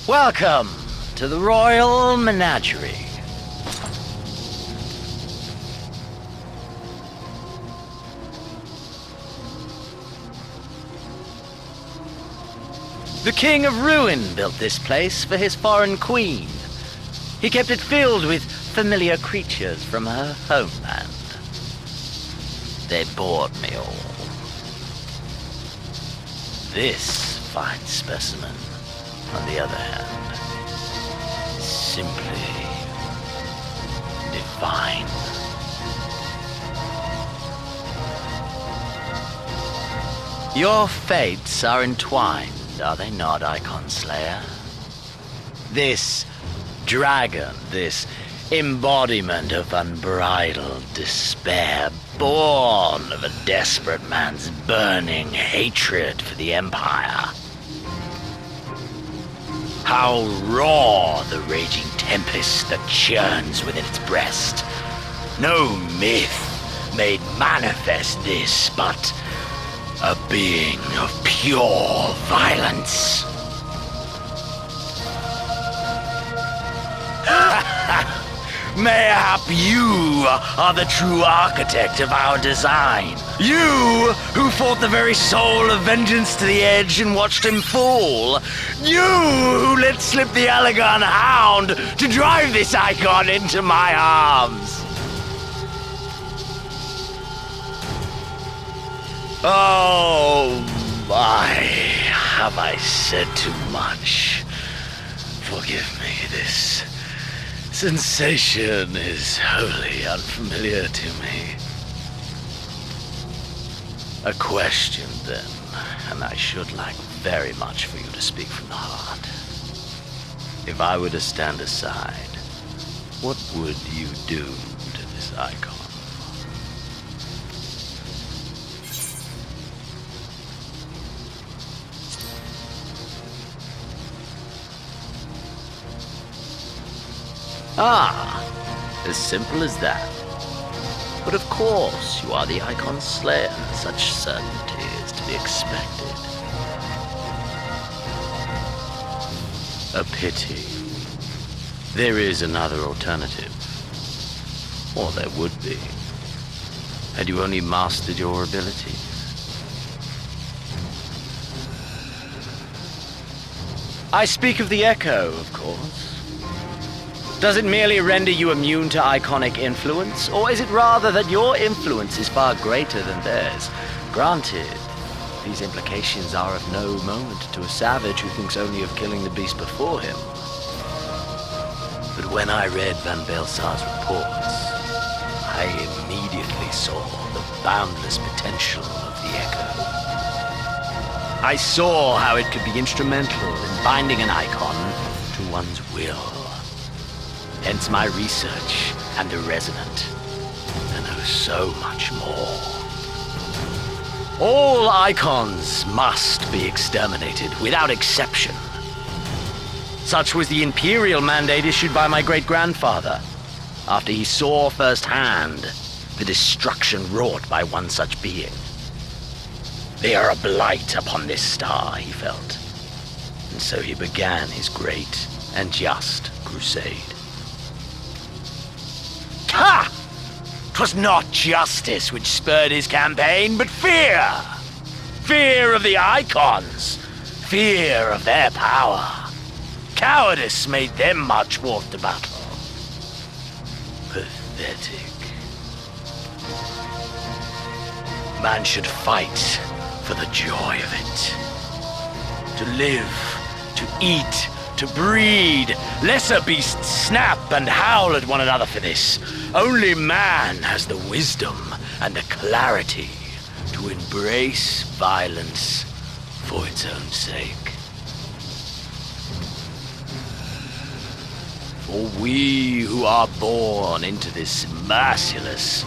Welcome to the Royal Menagerie. The King of Ruin built this place for his foreign queen. He kept it filled with familiar creatures from her homeland. They bored me all. This fine specimen, on the other hand, is simply divine. Your fates are entwined, are they not, Icon Slayer? This dragon, this embodiment of unbridled despair, born of a desperate man's burning hatred for the Empire. How raw the raging tempest that churns within its breast. No myth made manifest this, but a being of pure violence. Mayhap you are the true architect of our design. You who fought the very soul of vengeance to the edge and watched him fall. You who let slip the Allegan hound to drive this icon into my arms. Oh my, have I said too much? Forgive me, this sensation is wholly unfamiliar to me. A question, then, and I should like very much for you to speak from the heart. If I were to stand aside, what would you do to this icon? Ah, as simple as that. But of course, you are the Icon Slayer. Such certainty is to be expected. A pity. There is another alternative. Or there would be, had you only mastered your abilities. I speak of the Echo, of course. Does it merely render you immune to iconic influence, or is it rather that your influence is far greater than theirs? Granted, these implications are of no moment to a savage who thinks only of killing the beast before him. But when I read Van Belsar's reports, I immediately saw the boundless potential of the Echo. I saw how it could be instrumental in binding an icon to one's will. Hence my research and the Resonant, and oh so much more. All icons must be exterminated, without exception. Such was the imperial mandate issued by my great-grandfather, after he saw firsthand the destruction wrought by one such being. They are a blight upon this star, he felt, and so he began his great and just crusade. Ha! 'Twas not justice which spurred his campaign, but fear! Fear of the icons! Fear of their power! Cowardice made them march forth to battle. Pathetic. Man should fight for the joy of it. To live, to eat, to breed. Lesser beasts snap and howl at one another for this. Only man has the wisdom and the clarity to embrace violence for its own sake. For we who are born into this merciless,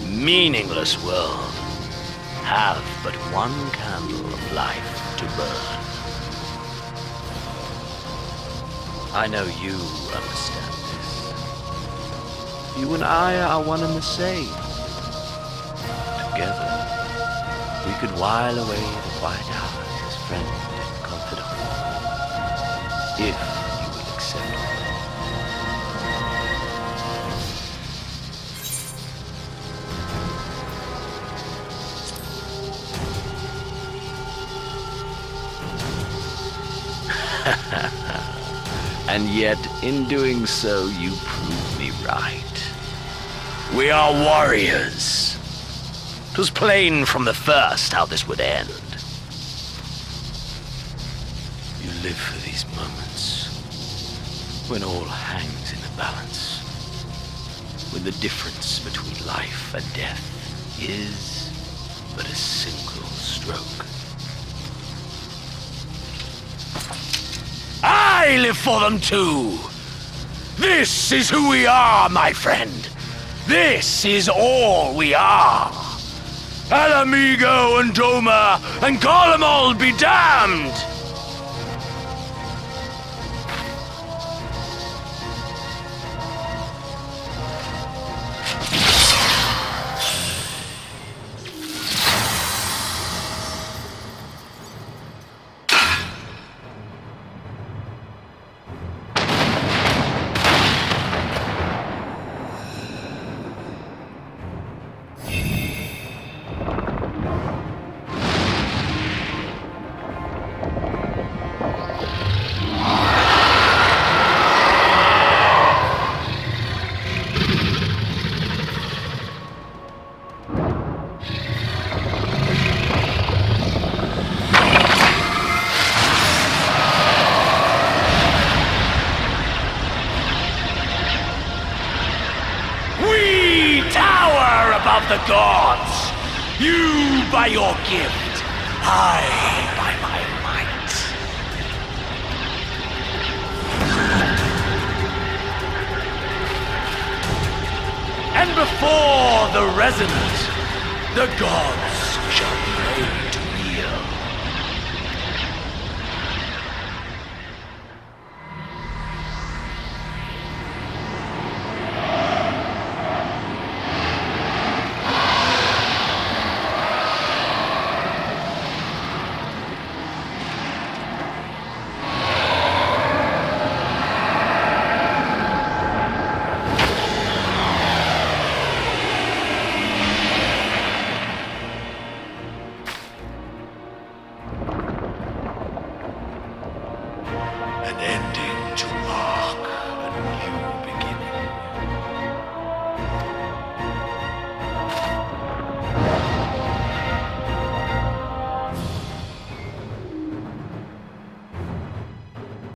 meaningless world have but one candle of life to burn. I know you understand this. You and I are one and the same. Together, we could while away the quiet hours as friend and confidant. If And yet, in doing so, you prove me right. We are warriors. 'Twas plain from the first how this would end. You live for these moments, when all hangs in the balance, when the difference between life and death is but a single stroke. I live for them too! This is who we are, my friend! This is all we are! Alamigo and Doma and Golemol be damned! Above the gods, you by your gift, I by my might. And before the resonant, the gods shall pray to kneel. An end